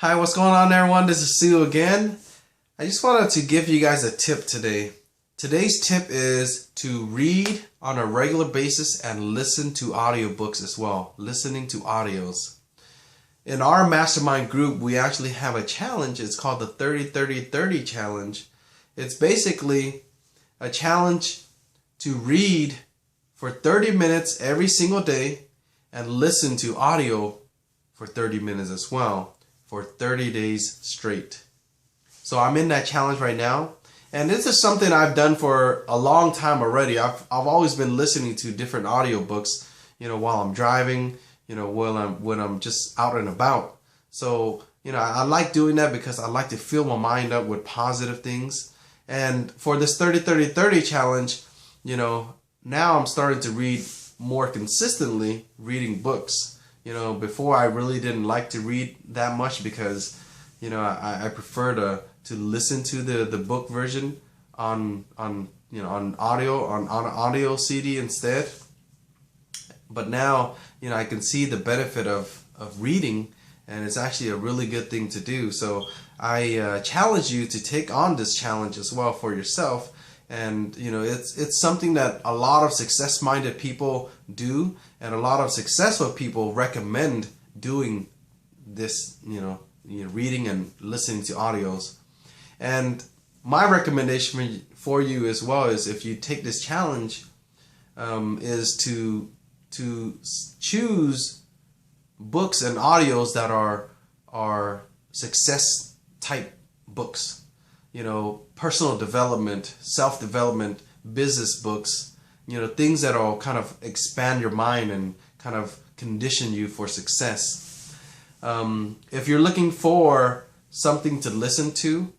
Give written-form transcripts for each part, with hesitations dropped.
Hi, what's going on everyone? This is Sue again. I just wanted to give you guys a tip today. Today's tip is to read on a regular basis and listen to audiobooks as well. Listening to audios. In our mastermind group, we actually have a challenge. It's called the 30-30-30 challenge. It's basically a challenge to read for 30 minutes every single day and listen to audio for 30 minutes as well, for 30 days straight. So I'm in that challenge right now, and this is something I've done for a long time already. I've always been listening to different audiobooks, while I'm driving, when I'm just out and about. So, I like doing that because I like to fill my mind up with positive things. And for this 30-30-30 challenge, now I'm starting to read more consistently, reading books. Before I really didn't like to read that much because, I prefer to listen to the book version on audio CD instead. But now, I can see the benefit of reading, and it's actually a really good thing to do. So I challenge you to take on this challenge as well for yourself. And it's something that a lot of success-minded people do, and a lot of successful people recommend doing this, reading and listening to audios. And my recommendation for you as well is, if you take this challenge, is to choose books and audios that are success type books. Personal development, self-development, business books, things that will kind of expand your mind and kind of condition you for success. If you're looking for something to listen to,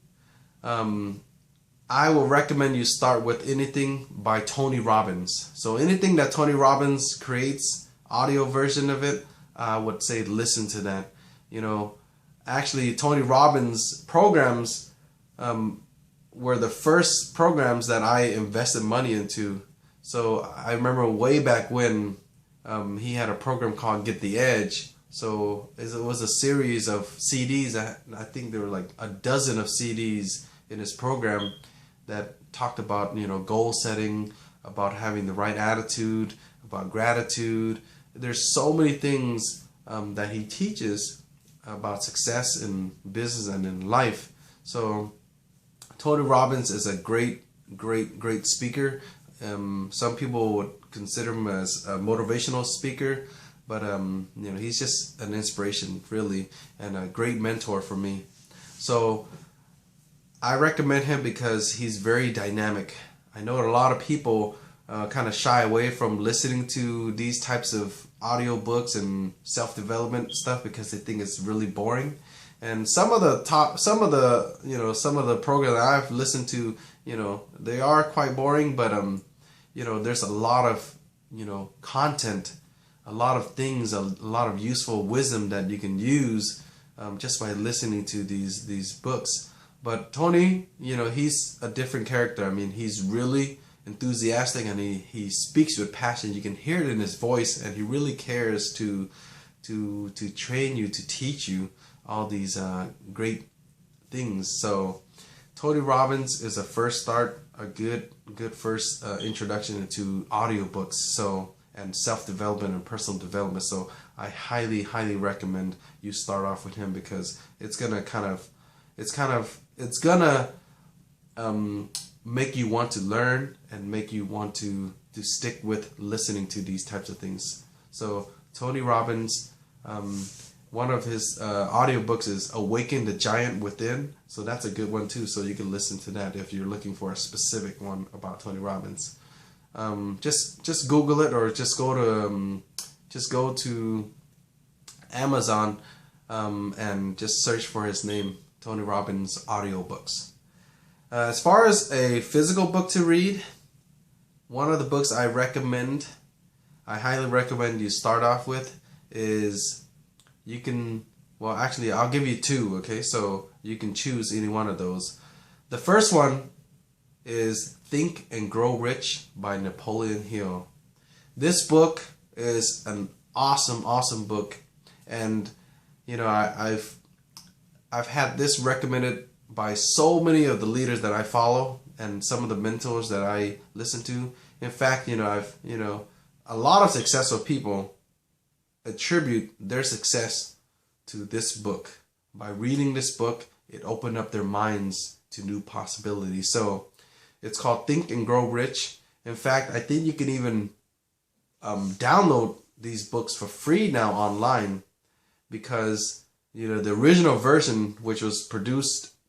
I will recommend you start with anything by Tony Robbins. So anything that Tony Robbins creates, audio version of it, I would say listen to that. Actually, Tony Robbins programs were the first programs that I invested money into. So I remember way back when he had a program called Get the Edge. So it was a series of CDs. I think there were like a dozen of CDs in his program that talked about goal setting, about having the right attitude, about gratitude. There's so many things that he teaches about success in business and in life. So Tony Robbins is a great speaker. Some people would consider him as a motivational speaker, but he's just an inspiration, really, and a great mentor for me. So I recommend him because he's very dynamic. I know a lot of people kind of shy away from listening to these types of audiobooks and self-development stuff because they think it's really boring. And some of the programs that I've listened to, they are quite boring, but there's a lot of content, a lot of things, a lot of useful wisdom that you can use just by listening to these books. But Tony, he's a different character. I mean, he's really enthusiastic, and he speaks with passion. You can hear it in his voice, and he really cares to train you, to teach you all these great things. So Tony Robbins is a first start, a good first introduction to audiobooks, and self-development and personal development. So I highly recommend you start off with him, because it's gonna make you want to learn and make you want to stick with listening to these types of things. So Tony Robbins, one of his audiobooks is Awaken the Giant Within. So that's a good one too. So you can listen to that if you're looking for a specific one about Tony Robbins. Just Google it, or just go to Amazon and just search for his name, Tony Robbins audiobooks. As far as a physical book to read, one of the books I highly recommend you start off with is, I'll give you two, okay? So you can choose any one of those. The first one is Think and Grow Rich by Napoleon Hill. This book is an awesome book, and I've I've had this recommended by so many of the leaders that I follow and some of the mentors that I listen to. In fact, a lot of successful people attribute their success to this book. By reading this book, it opened up their minds to new possibilities. So it's called Think and Grow Rich. In fact, I think you can even download these books for free now online, because the original version, which was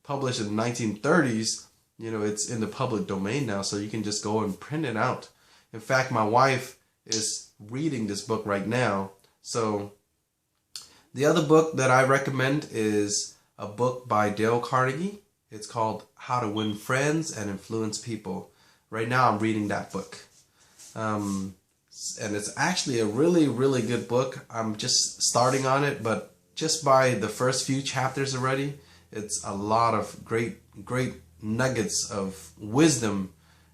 published in the 1930s, it's in the public domain now, so you can just go and print it out. In fact, my wife is reading this book right now. So the other book that I recommend is a book by Dale Carnegie. It's called How to Win Friends and Influence People. Right now I'm reading that book. And it's actually a really, really good book. I'm just starting on it, but just by the first few chapters already, it's a lot of great nuggets of wisdom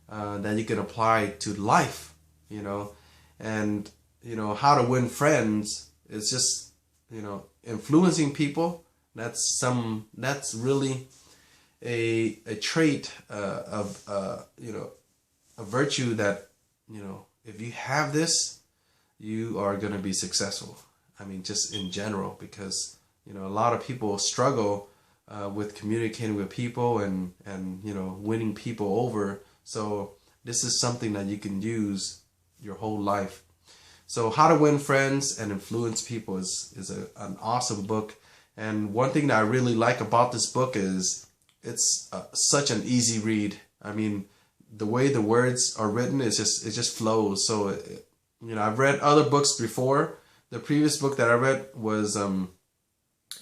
that you can apply to life, and how to win friends is just, influencing people. That's really a trait of a virtue that, if you have this, you are going to be successful. I mean, just in general, because, a lot of people struggle with communicating with people and winning people over. So this is something that you can use your whole life. So How to Win Friends and Influence People is an awesome book. And one thing that I really like about this book is it's such an easy read. I mean, the way the words are written, it just flows. So, I've read other books before. The previous book that I read was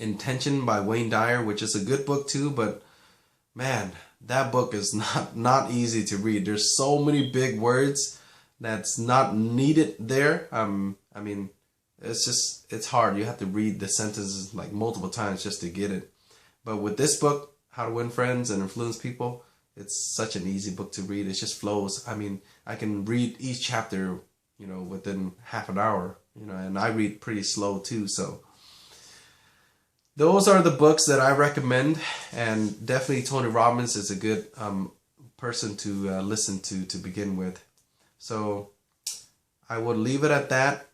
Intention by Wayne Dyer, which is a good book too, but man, that book is not easy to read. There's so many big words that's not needed there. I mean, it's hard. You have to read the sentences like multiple times just to get it. But with this book, How to Win Friends and Influence People, it's such an easy book to read. It just flows. I mean, I can read each chapter, within half an hour, and I read pretty slow too. So those are the books that I recommend, and definitely Tony Robbins is a good person to listen to begin with. So I would leave it at that.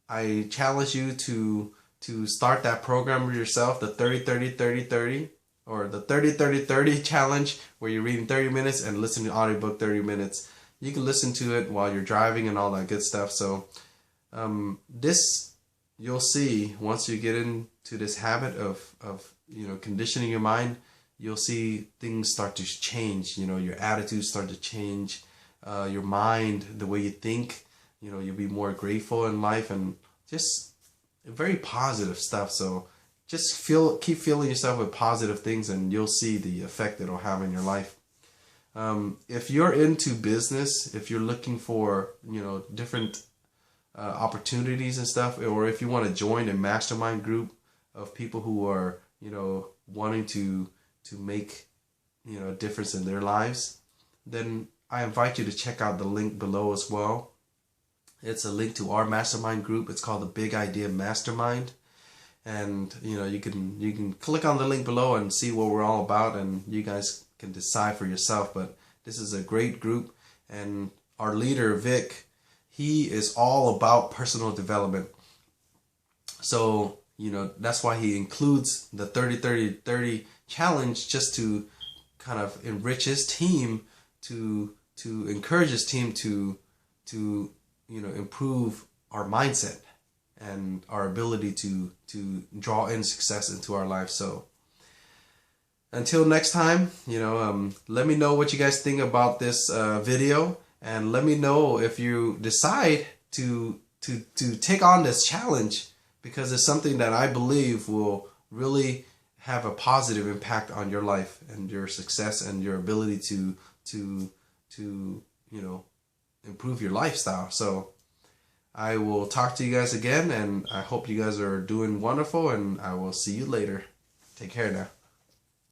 I challenge you to start that program yourself, the 30-30-30-30, or the 30-30-30 challenge, where you're reading 30 minutes and listening to audiobook 30 minutes. You can listen to it while you're driving and all that good stuff. So this, you'll see, once you get into this habit of conditioning your mind, you'll see things start to change. Your attitudes start to change, your mind, the way you think. You'll be more grateful in life, and just very positive stuff. So just keep filling yourself with positive things, and you'll see the effect it'll have in your life. If you're into business, if you're looking for different opportunities and stuff, or if you want to join a mastermind group of people who are wanting to make a difference in their lives, then I invite you to check out the link below as well. It's a link to our mastermind group. It's called the Big Idea Mastermind. And you can click on the link below and see what we're all about, and you guys can decide for yourself. But this is a great group, and our leader Vic, he is all about personal development. So that's why he includes the 30-30-30 challenge, just to kind of enrich his team, to encourage his team to improve our mindset and our ability to draw in success into our life. So until next time, let me know what you guys think about this video, and let me know if you decide to take on this challenge, because it's something that I believe will really have a positive impact on your life and your success and your ability to improve your lifestyle. So I will talk to you guys again, and I hope you guys are doing wonderful, and I will see you later. Take care now.